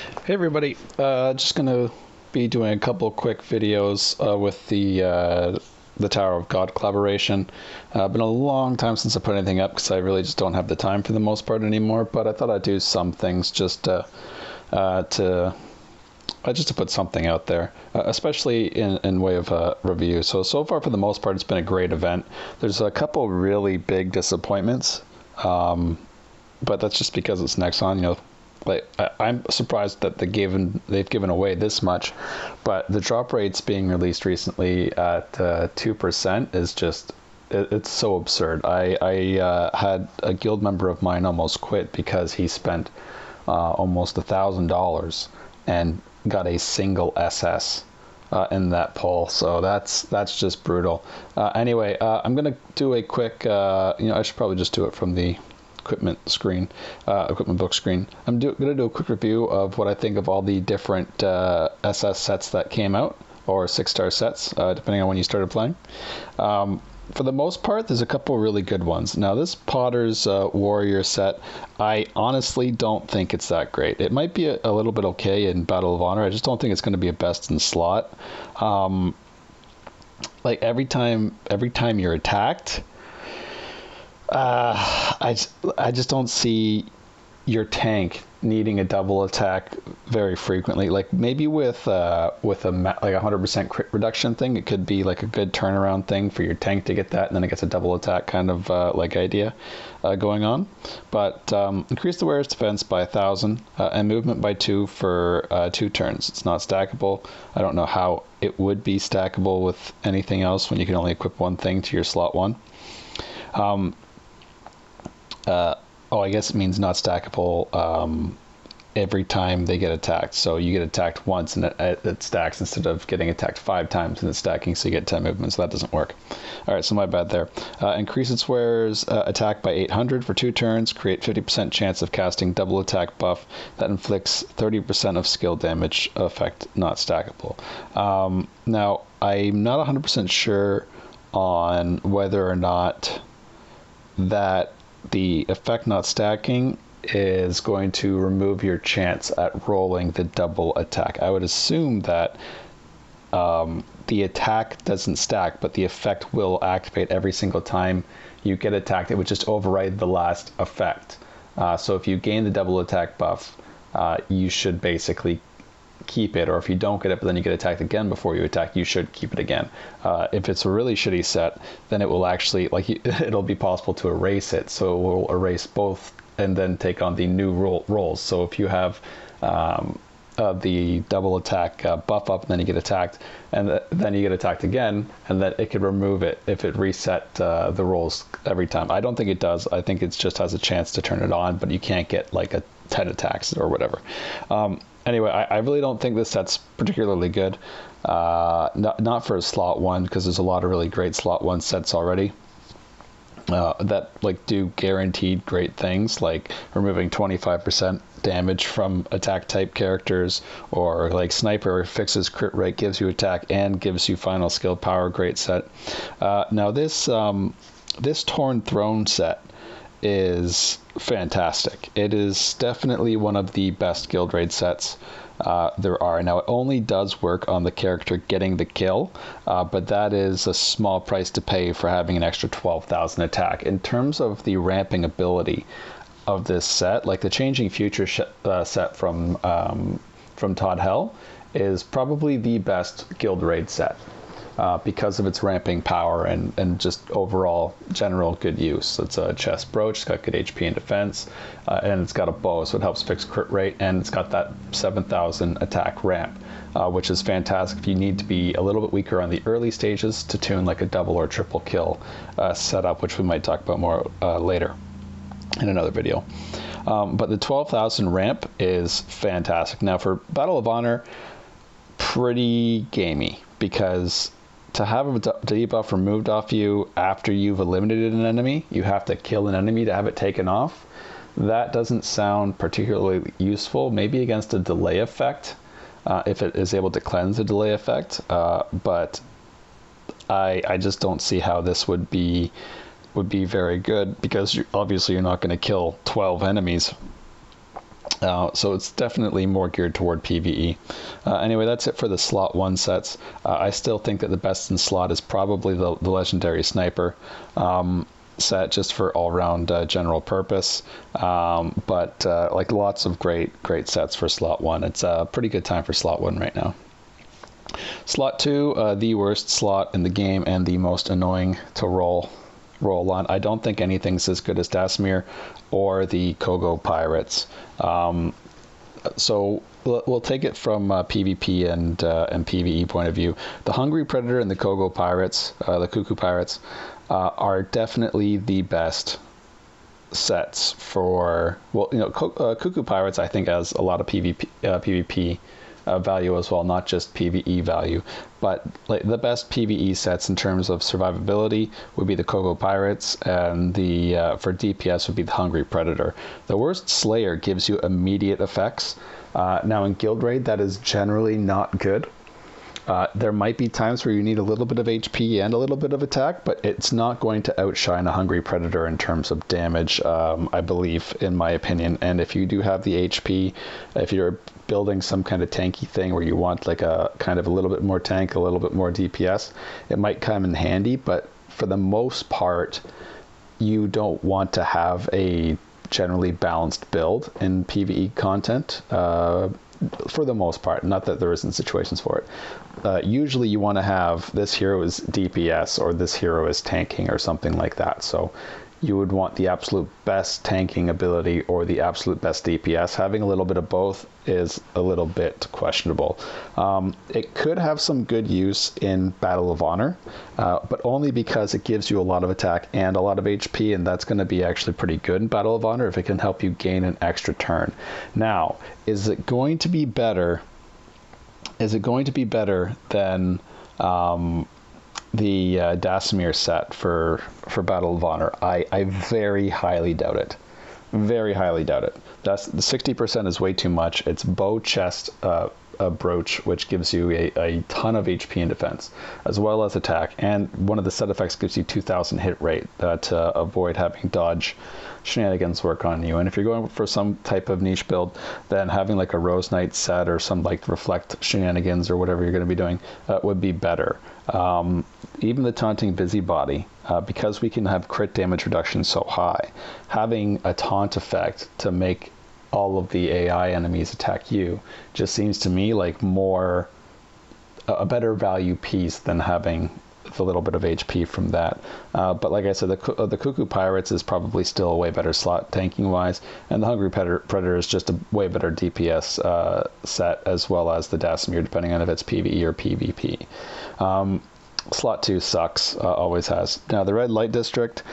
Hey everybody, just gonna be doing a couple quick videos with the Tower of God collaboration. Been a long time since I put anything up because I really just don't have the time for the most part anymore. But I thought I'd do some things just to put something out there, especially in way of a review. So far for the most part, it's been a great event. There's a couple really big disappointments, but that's just because it's Nexon, you know. Like I'm surprised that they've given away this much, but the drop rates being released recently at 2% is just it's so absurd. I had a guild member of mine almost quit because he spent almost $1,000 and got a single SS in that pull. So that's just brutal. Anyway, I'm gonna do a quick. I should probably just do it from the equipment book screen. I'm gonna do a quick review of what I think of all the different SS sets that came out, or 6-star sets, depending on when you started playing. For the most part, there's a couple really good ones. Now, this Potter's Warrior set, I honestly don't think it's that great. It might be a little bit okay in Battle of Honor. I just don't think it's going to be a best in slot. Like every time you're attacked, I just don't see your tank needing a double attack very frequently. Like maybe with a like 100% crit reduction thing, it could be like a good turnaround thing for your tank to get that, and then it gets a double attack kind of like idea going on. But increase the wearer's defense by 1,000 and movement by 2 for 2 turns. It's not stackable. I don't know how it would be stackable with anything else when you can only equip one thing to your slot 1. I guess it means not stackable every time they get attacked. So you get attacked once and it stacks instead of getting attacked 5 times and it's stacking, so you get 10 movements. So that doesn't work. All right, so my bad there. Increase its wearer's attack by 800 for 2 turns. Create 50% chance of casting double attack buff that inflicts 30% of skill damage effect not stackable. Now, I'm not 100% sure on whether or not that the effect not stacking is going to remove your chance at rolling the double attack. I would assume that the attack doesn't stack, but the effect will activate every single time you get attacked. It would just override the last effect. So if you gain the double attack buff, you should basically keep it, or if you don't get it but then you get attacked again before you attack, you should keep it again. If it's a really shitty set, then it will actually, it'll be possible to erase it, so it will erase both and then take on the new rolls. So if you have the double attack buff up and then you get attacked, and then you get attacked again, and that it could remove it if it reset the rolls every time. I don't think it does. I think it just has a chance to turn it on, but you can't get like a 10 attacks or whatever. Anyway, I really don't think this set's particularly good. Not for a slot 1, because there's a lot of really great slot 1 sets already that do guaranteed great things, like removing 25% damage from attack type characters, or like Sniper fixes crit rate, gives you attack and gives you final skill power. Great set. Now this Torn Throne set is fantastic. It is definitely one of the best guild raid sets there are. Now, it only does work on the character getting the kill, but that is a small price to pay for having an extra 12,000 attack. In terms of the ramping ability of this set, like the Changing Future set from Todd Hell is probably the best guild raid set. Because of its ramping power and just overall general good use. It's a chest brooch, it's got good HP and defense, and it's got a bow, so it helps fix crit rate, and it's got that 7,000 attack ramp, which is fantastic if you need to be a little bit weaker on the early stages to tune like a double or triple kill setup, which we might talk about more later in another video. But the 12,000 ramp is fantastic. Now, for Battle of Honor, pretty gamey, because to have a debuff removed off you after you've eliminated an enemy, you have to kill an enemy to have it taken off. That doesn't sound particularly useful. Maybe against a delay effect, if it is able to cleanse the delay effect, but I just don't see how this would be very good, because obviously you're not going to kill 12 enemies So it's definitely more geared toward PvE. Anyway, that's it for the slot 1 sets. I still think that the best in slot is probably the Legendary Sniper set, just for all-round general purpose. But like lots of great sets for slot 1. It's a pretty good time for slot 1 right now. Slot 2, the worst slot in the game and the most annoying to roll on. I don't think anything's as good as Dathomir or the Kogo Pirates. So we'll take it from PvP and PvE point of view. The Hungry Predator and the Kogo Pirates, the Cuckoo Pirates, are definitely the best sets for, well, you know, Cuckoo Pirates I think has a lot of PvP value as well, not just PvE value. But like the best PvE sets in terms of survivability would be the Kogo Pirates, and the for DPS would be the Hungry Predator. The worst Slayer gives you immediate effects. Now in Guild Raid, that is generally not good. There might be times where you need a little bit of HP and a little bit of attack, but it's not going to outshine a Hungry Predator in terms of damage, I believe, in my opinion. And if you do have the HP, if you're building some kind of tanky thing where you want like a kind of a little bit more tank, a little bit more DPS, it might come in handy. But for the most part, you don't want to have a generally balanced build in PvE content. For the most part, not that there isn't situations for it. Usually you want to have this hero is DPS or this hero is tanking or something like that. So you would want the absolute best tanking ability or the absolute best DPS. Having a little bit of both is a little bit questionable. It could have some good use in Battle of Honor, but only because it gives you a lot of attack and a lot of HP, and that's going to be actually pretty good in Battle of Honor if it can help you gain an extra turn. Now, is it going to be better? Is it going to be better than the Dathomir set for Battle of Honor? I very highly doubt it. Very highly doubt it. That's the 60% is way too much. It's bow chest a brooch, which gives you a ton of HP and defense, as well as attack. And one of the set effects gives you 2,000 hit rate to avoid having dodge shenanigans work on you. And if you're going for some type of niche build, then having like a Rose Knight set or some like reflect shenanigans or whatever you're going to be doing would be better. Even the Taunting Busybody, because we can have crit damage reduction so high, having a taunt effect to make all of the AI enemies attack you just seems to me like a better value piece than having the little bit of HP from that. But like I said, the Cuckoo Pirates is probably still a way better slot tanking wise, and the Hungry Predator is just a way better DPS set, as well as the Dathomir, depending on if it's PvE or PvP. Slot 2 sucks, always has. Now the Red Light District,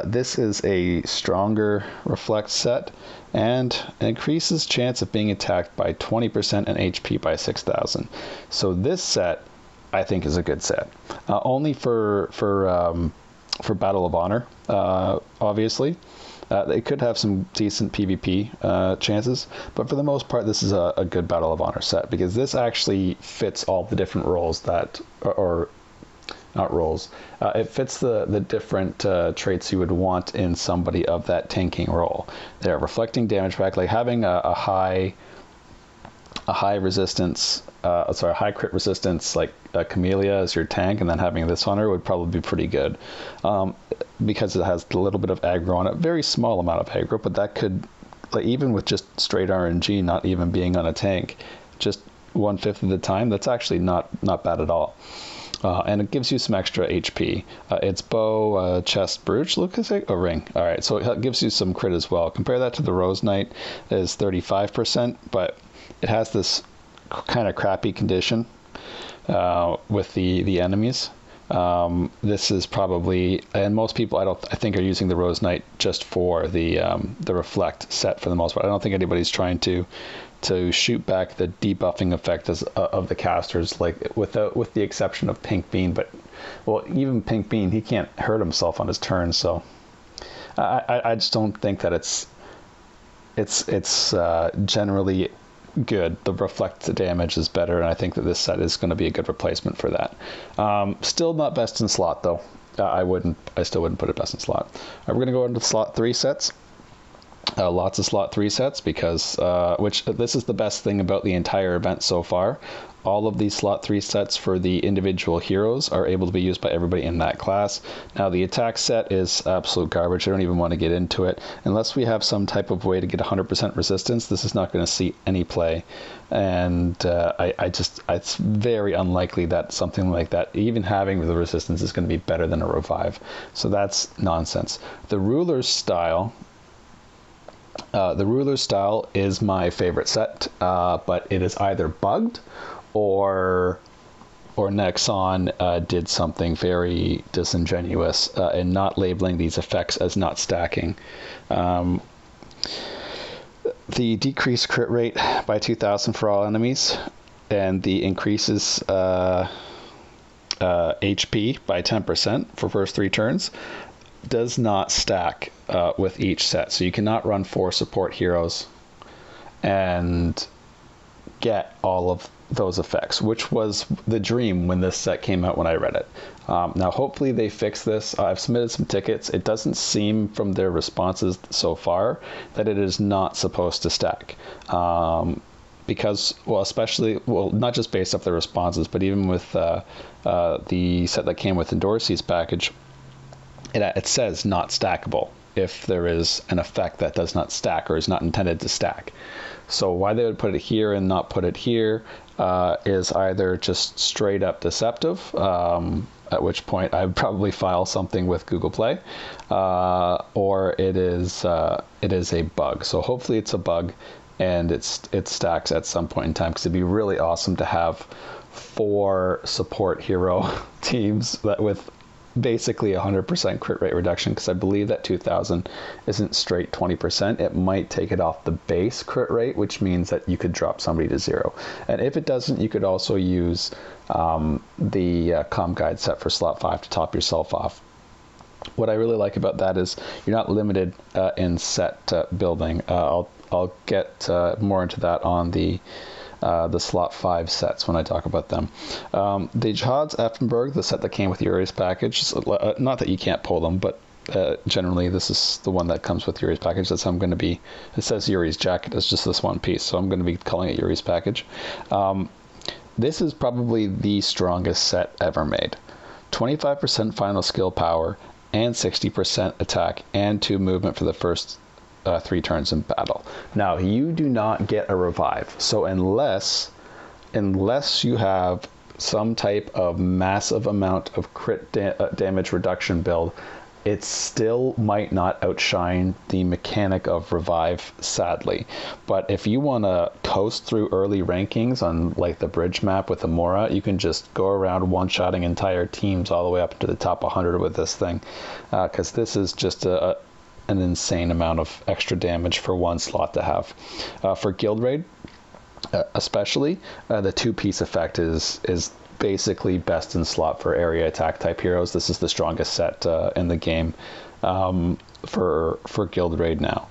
this is a stronger reflect set and increases chance of being attacked by 20% and HP by 6,000. So this set I think is a good set. Only for Battle of Honor, obviously. They could have some decent PvP chances, but for the most part, this is a good Battle of Honor set, because this actually fits all the different roles that, or not roles, it fits the different traits you would want in somebody of that tanking role. They're reflecting damage back, like having a high resistance, high crit resistance, like Camellia as your tank, and then having this on her would probably be pretty good, because it has a little bit of aggro on it, very small amount of aggro, but that could, like, even with just straight RNG, not even being on a tank, just 1/5 of the time, that's actually not bad at all. And it gives you some extra HP. It's bow, chest, brooch, Lucas, a ring. All right, so it gives you some crit as well. Compare that to the Rose Knight, is 35%, but it has this kind of crappy condition with the enemies. This is probably, and most people I think are using the Rose Knight just for the reflect set for the most part. I don't think anybody's trying to shoot back the debuffing effect of the casters, like with the exception of Pink Bean. But well, even Pink Bean, he can't hurt himself on his turn, so I just don't think that it's generally good. The reflect damage is better, and I think that this set is going to be a good replacement for that. Still not best in slot though. I still wouldn't put it best in slot. We're going to go into slot 3 sets. Lots of slot 3 sets because, which this is the best thing about the entire event so far. All of these slot 3 sets for the individual heroes are able to be used by everybody in that class. Now the attack set is absolute garbage. I don't even want to get into it. Unless we have some type of way to get 100% resistance, this is not going to see any play. And it's very unlikely that something like that, even having the resistance, is going to be better than a revive. So that's nonsense. The ruler's style is my favorite set, but it is either bugged or Nexon did something very disingenuous in not labeling these effects as not stacking. The decreased crit rate by 2,000 for all enemies, and the increases HP by 10% for first 3 turns does not stack with each set. So you cannot run 4 support heroes and get all of those effects, which was the dream when this set came out when I read it. Now hopefully they fix this. I've submitted some tickets. It doesn't seem from their responses so far that it is not supposed to stack. Because, well, not just based off the responses, but even with the set that came with Endorsee's package, it says not stackable if there is an effect that does not stack or is not intended to stack. So why they would put it here and not put it here is either just straight up deceptive, at which point I'd probably file something with Google Play, or it is a bug. So hopefully it's a bug and it stacks at some point in time, because it'd be really awesome to have 4 support hero teams that with basically 100% crit rate reduction, because I believe that 2,000 isn't straight 20%. It might take it off the base crit rate, which means that you could drop somebody to 0. And if it doesn't, you could also use the comm guide set for slot 5 to top yourself off. What I really like about that is you're not limited in set building. I'll get more into that on the slot 5 sets when I talk about them. The Jihad's Effenberg, the set that came with Yuri's package, not that you can't pull them, but generally this is the one that comes with Yuri's package. That's how I'm going to be, it says Yuri's jacket, it's just this one piece, so I'm going to be calling it Yuri's package. This is probably the strongest set ever made. 25% final skill power and 60% attack and 2 movement for the first 3 turns in battle. Now you do not get a revive, so unless you have some type of massive amount of crit damage reduction build, it still might not outshine the mechanic of revive, sadly. But if you want to coast through early rankings on like the bridge map with Amora, you can just go around one-shotting entire teams all the way up to the top 100 with this thing, because this is just an insane amount of extra damage for one slot to have. For Guild Raid, especially, the 2-piece effect is basically best in slot for area attack type heroes. This is the strongest set in the game for Guild Raid now,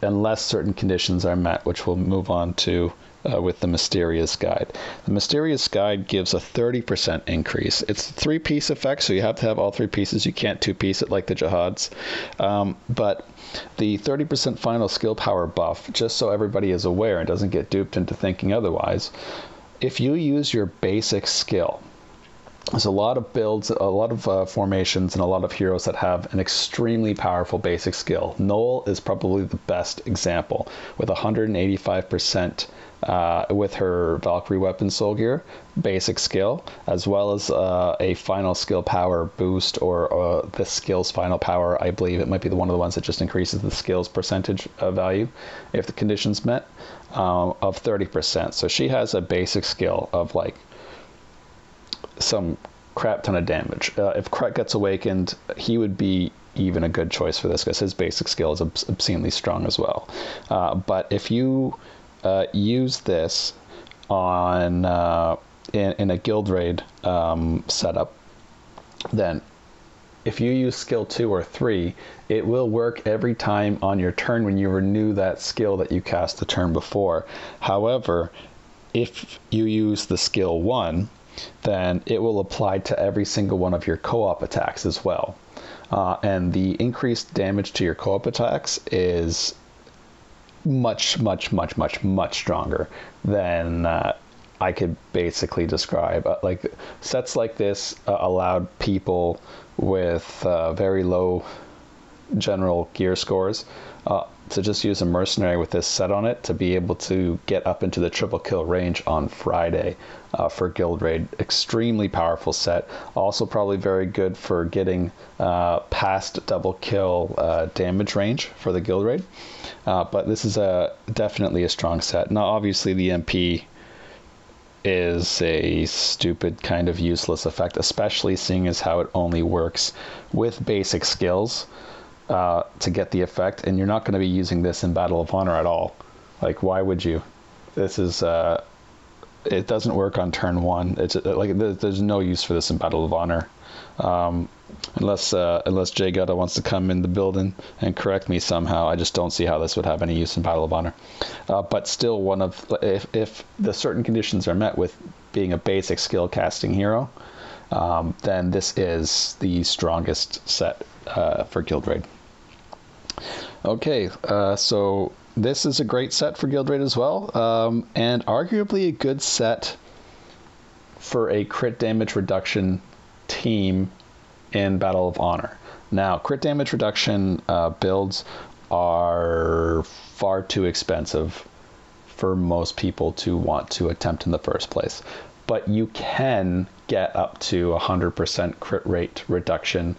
unless certain conditions are met, which we'll move on to with the Mysterious Guide. The Mysterious Guide gives a 30% increase. It's a 3-piece effect, so you have to have all 3 pieces. You can't 2-piece it like the Jihads. But the 30% final skill power buff, just so everybody is aware and doesn't get duped into thinking otherwise, if you use your basic skill, there's a lot of builds, a lot of formations, and a lot of heroes that have an extremely powerful basic skill. Noel is probably the best example, with 185% with her Valkyrie weapon soul gear basic skill, as well as a final skill power boost, or the skill's final power. I believe it might be one of the ones that just increases the skill's percentage value if the condition's met, of 30%. So she has a basic skill of like some crap ton of damage. If Kret gets awakened, he would be even a good choice for this, because his basic skill is obscenely strong as well. But if you use this on in a Guild Raid setup, then if you use skill 2 or 3, it will work every time on your turn when you renew that skill that you cast the turn before. However, if you use the skill 1, then it will apply to every single one of your co-op attacks as well. and the increased damage to your co-op attacks is much stronger than I could basically describe. Like sets like this allowed people with very low general gear scores to just use a mercenary with this set on it to be able to get up into the triple kill range on Friday for guild raid. Extremely powerful set. Also probably very good for getting past double kill damage range for the guild raid. But this is definitely a strong set. Now obviously the MP is a stupid kind of useless effect, especially seeing as how it only works with basic skills to get the effect, and you're not going to be using this in Battle of Honor at all. Like, why would you? This is it doesn't work on turn one. It's like there's no use for this in Battle of Honor, unless Jay Gutta wants to come in the building and correct me somehow. I just don't see how this would have any use in Battle of Honor. But still, one of if the certain conditions are met with being a basic skill casting hero, then this is the strongest set for guild raid. Okay, so this is a great set for guild raid as well, and arguably a good set for a crit damage reduction team in Battle of Honor. Now, crit damage reduction builds are far too expensive for most people to want to attempt in the first place, but you can get up to 100% crit rate reduction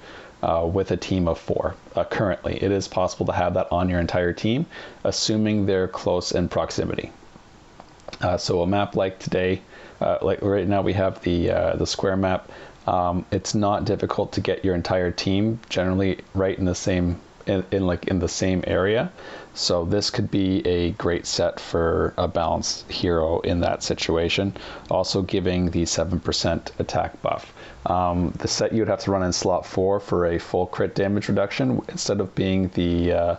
with a team of 4. Currently, it is possible to have that on your entire team, assuming they're close in proximity. So a map like today, like right now we have the square map. It's not difficult to get your entire team generally right in the same in the same area. So this could be a great set for a balanced hero in that situation. Also giving the 7% attack buff. The set you would have to run in slot 4 for a full crit damage reduction. Instead of being the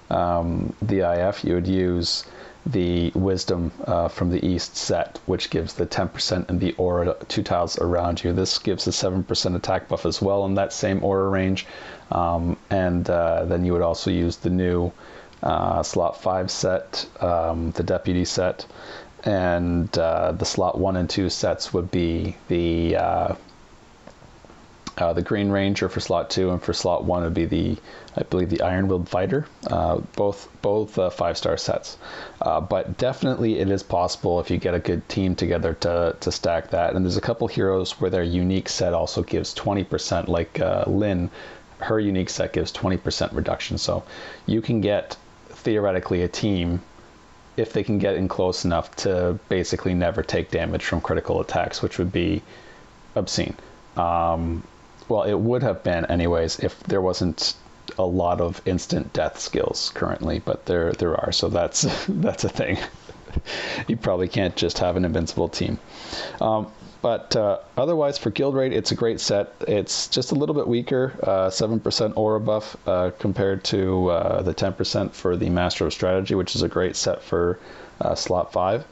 IF, you would use the Wisdom from the East set, which gives the 10% in the aura 2 tiles around you. This gives a 7% attack buff as well in that same aura range. And then you would also use the new slot 5 set, the Deputy set, and the slot 1 and 2 sets would be the Green Ranger for slot 2, and for slot 1 would be I believe the Iron-Willed Fighter, both 5-star sets. But definitely it is possible if you get a good team together to stack that. And there's a couple heroes where their unique set also gives 20%, like Lynn, her unique set gives 20% reduction. So you can get theoretically a team if they can get in close enough to basically never take damage from critical attacks, which would be obscene. Well, it would have been anyways if there wasn't a lot of instant death skills currently, but there are, so that's that's a thing. You probably can't just have an invincible team. But otherwise, for guild raid, it's a great set. It's just a little bit weaker, 7% aura buff compared to the 10% for the Master of Strategy, which is a great set for slot 5.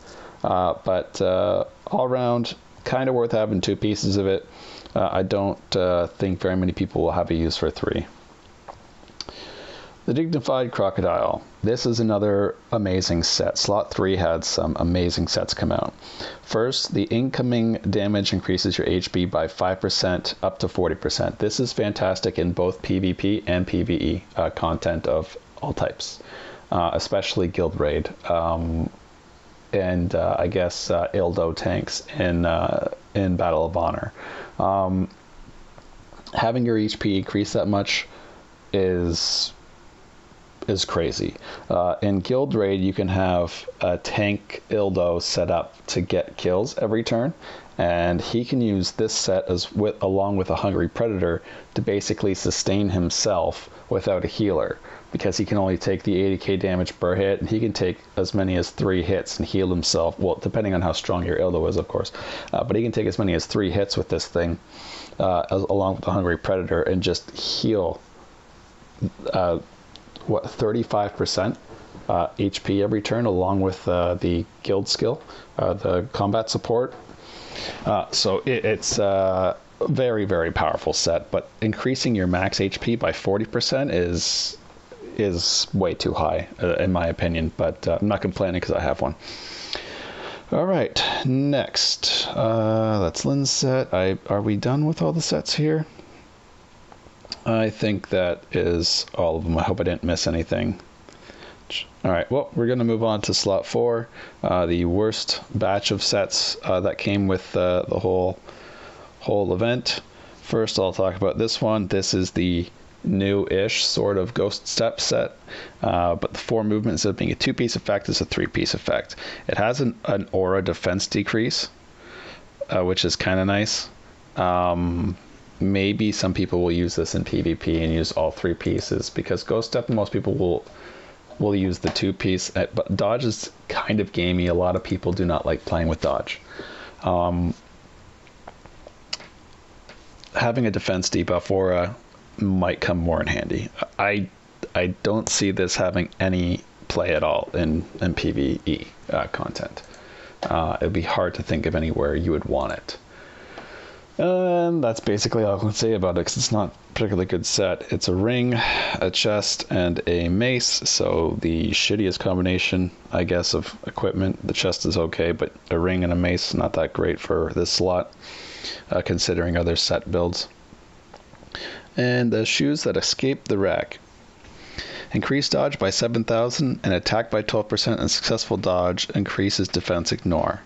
But all around, kind of worth having 2 pieces of it. I don't think very many people will have a use for 3. The Dignified Crocodile. This is another amazing set. Slot 3 had some amazing sets come out. First, the incoming damage increases your HP by 5% up to 40%. This is fantastic in both PvP and PvE content of all types, especially Guild Raid. And I guess Ildo tanks in Battle of Honor. Having your HP increase that much is crazy. In Guild Raid, you can have a tank Ildo set up to get kills every turn, and he can use this set along with a Hungry Predator to basically sustain himself without a healer, because he can only take the 80k damage per hit, and he can take as many as 3 hits and heal himself. Well, depending on how strong your Ildo is, of course, but he can take as many as 3 hits with this thing, along with the Hungry Predator, and just heal 35% HP every turn, along with the guild skill, the combat support. So it's very, very powerful set, but increasing your max HP by 40% is way too high, in my opinion, but I'm not complaining because I have one. All right, next, that's Lynn's set. Are we done with all the sets here? I think that is all of them. I hope I didn't miss anything. All right, well, we're going to move on to slot 4, the worst batch of sets that came with the whole event. First, I'll talk about this one. This is the new-ish sort of Ghost Step set, but the 4 movement, instead of being a 2-piece effect, is a 3-piece effect. It has an aura defense decrease, which is kind of nice. Maybe some people will use this in PvP and use all 3 pieces, because Ghost Step, most people will use the 2-piece, but dodge is kind of gamey. A lot of people do not like playing with dodge. Having a defense debuff aura might come more in handy. I don't see this having any play at all in PvE content. It'd be hard to think of anywhere you would want it. And that's basically all I can say about it, because it's not a particularly good set. It's a ring, a chest, and a mace, so the shittiest combination, I guess, of equipment. The chest is okay, but a ring and a mace, not that great for this slot, considering other set builds. And the shoes that escape the rack. Increase dodge by 7,000 and attack by 12%, and successful dodge increases defense ignore.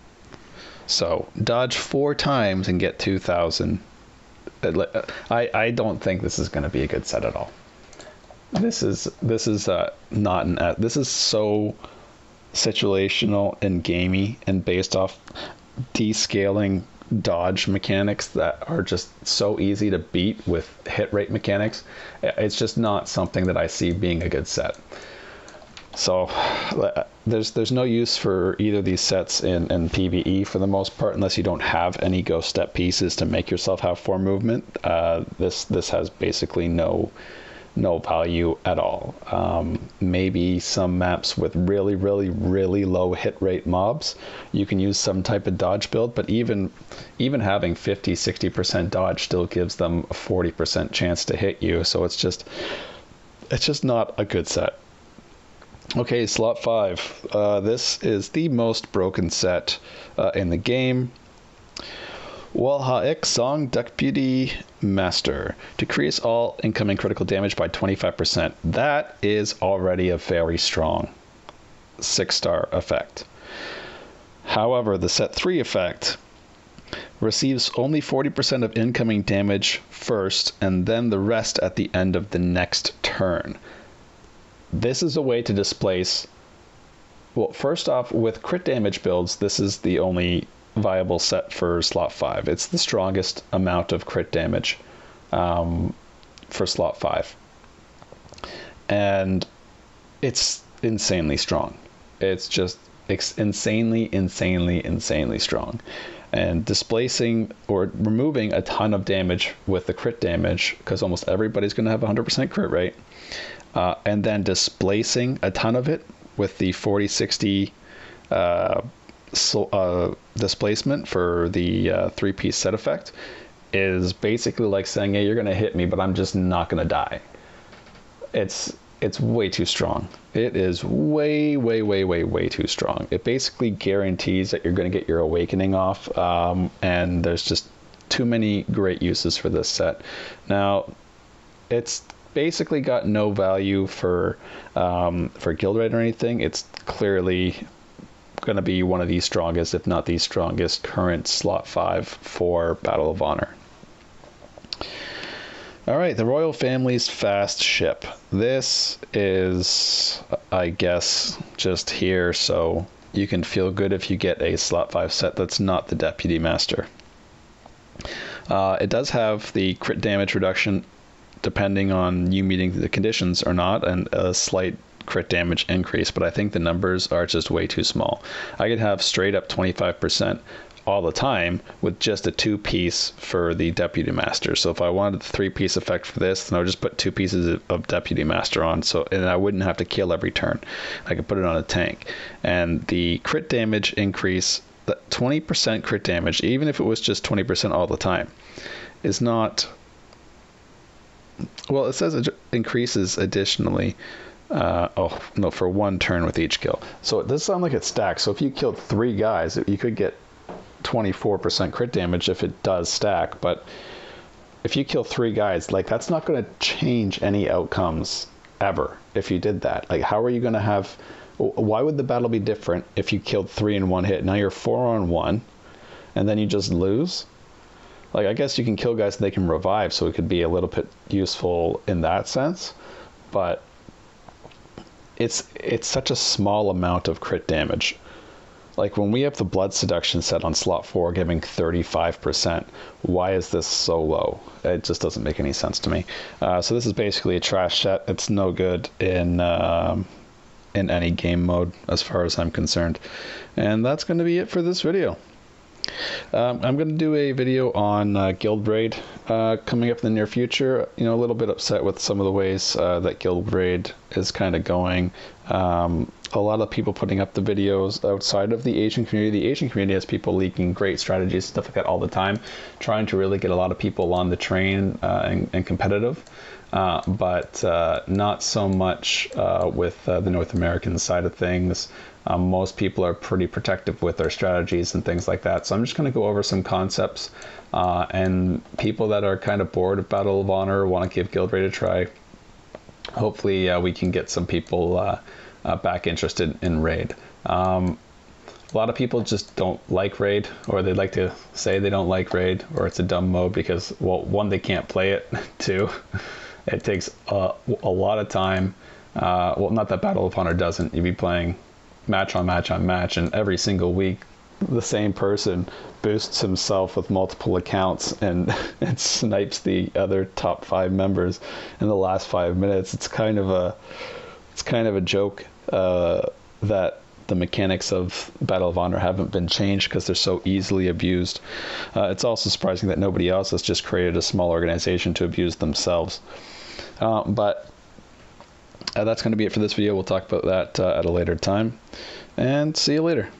So dodge 4 times and get 2,000. I don't think this is going to be a good set at all. This is not an. This is so situational and gamey and based off descaling dodge mechanics that are just so easy to beat with hit rate mechanics. It's just not something that I see being a good set. So there's no use for either of these sets in PvE for the most part, unless you don't have any Ghost Step pieces to make yourself have 4 movement. This has basically no value at all. Maybe some maps with really low hit rate mobs, you can use some type of dodge build, but even having 50-60% dodge still gives them a 40% chance to hit you. So it's just not a good set. Okay, slot 5. This is the most broken set in the game. Walhaik Song Deputy Master. Decrease all incoming critical damage by 25%. That is already a very strong 6-star effect. However, the set 3 effect receives only 40% of incoming damage first, and then the rest at the end of the next turn. This is a way to displace. Well, first off, with crit damage builds, this is the only viable set for slot 5. It's the strongest amount of crit damage for slot 5, and it's insanely strong. It's just insanely strong, and displacing or removing a ton of damage with the crit damage, because almost everybody's going to have 100% crit rate, and then displacing a ton of it with the 40-60 displacement for the 3-piece set effect is basically like saying, hey, you're going to hit me, but I'm just not going to die. It's way too strong. It is way too strong. It basically guarantees that you're going to get your awakening off, and there's just too many great uses for this set. Now, it's basically got no value for guild raid or anything. It's clearly going to be one of the strongest, if not the strongest, current slot 5 for Battle of Honor. All right, the Royal Family's Fast Ship. This is, I guess, just here so you can feel good if you get a slot 5 set that's not the Deputy Master. It does have the crit damage reduction depending on you meeting the conditions or not, and a slight crit damage increase, but I think the numbers are just way too small. I could have straight up 25% all the time with just a 2-piece for the Deputy Master. So if I wanted the 3-piece effect for this, then I would just put 2 pieces of Deputy Master on, and I wouldn't have to kill every turn. I could put it on a tank, and the crit damage increase that 20% crit damage, even if it was just 20% all the time, is not... Well, it says it increases additionally. Oh, no, for 1 turn with each kill. So it does sound like it stacks. So if you killed 3 guys, you could get 24% crit damage if it does stack. But if you kill 3 guys, like, that's not going to change any outcomes ever if you did that. Like, how are you going to have... Why would the battle be different if you killed 3 in 1 hit? Now you're 4 on 1, and then you just lose? Like, I guess you can kill guys and they can revive, so it could be a little bit useful in that sense. But it's such a small amount of crit damage. Like, when we have the blood seduction set on slot 4 giving 35%, why is this so low? It just doesn't make any sense to me. So this is basically a trash set. It's no good in any game mode as far as I'm concerned. And that's going to be it for this video. I'm going to do a video on Guild Raid coming up in the near future. You know, a little bit upset with some of the ways that Guild Raid is kind of going. A lot of people putting up the videos outside of the Asian community. The Asian community has people leaking great strategies, stuff like that all the time, trying to really get a lot of people on the train and competitive. But not so much with the North American side of things. Most people are pretty protective with their strategies and things like that. So I'm just going to go over some concepts, and people that are kind of bored of Battle of Honor, want to give Guild Raid a try. Hopefully we can get some people back interested in Raid. A lot of people just don't like Raid, or they'd like to say they don't like Raid, or it's a dumb mode because, well, 1, they can't play it, 2, it takes a lot of time. Well, not that Battle of Honor doesn't. You'd be playing match on match on match, and every single week the same person boosts himself with multiple accounts and snipes the other top 5 members in the last 5 minutes. It's kind of a joke that the mechanics of Battle of Honor haven't been changed because they're so easily abused. It's also surprising that nobody else has just created a small organization to abuse themselves. But that's going to be it for this video. We'll talk about that at a later time, and see you later.